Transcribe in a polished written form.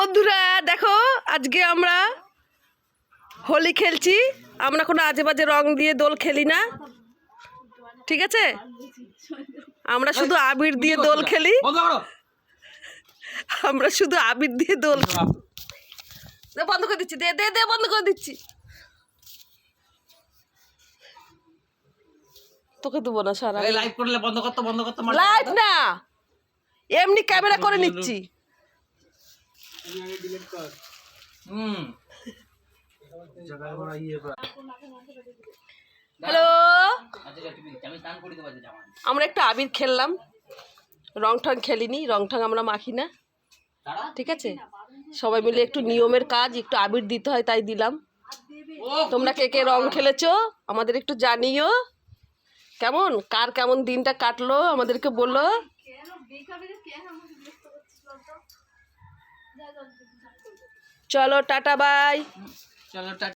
বন্ধুরা দেখো আজকে আমরা হোলি খেলছি। আমরা কোনো আজে বাজে রং দিয়ে দোল খেলি না, ঠিক আছে? আমরা শুধু আবির দিয়ে দোল খেলি। আমরা শুধু আবির দিয়ে দোল বন্ধ করে দিচ্ছি। দে দে দে বন্ধ করে দিচ্ছি। তোকে দেবো না সারা লাইভ করলে বন্ধ করতে লাইভ না, এমনি ক্যামেরা করে নিচ্ছি। হ্যালো, আমরা একটু আবির খেললাম, রং ঠং খেলিনি, রং ঠং আমরা মাখি না, ঠিক আছে? সবাই মিলে একটু নিয়মের কাজ, একটু আবির দিতে হয় তাই দিলাম। তোমরা কে কে রং খেলেছো আমাদের একটু জানিও, কেমন কার কেমন দিনটা কাটলো আমাদেরকে বলো। চলো টাটা বাই। চলো টাটা।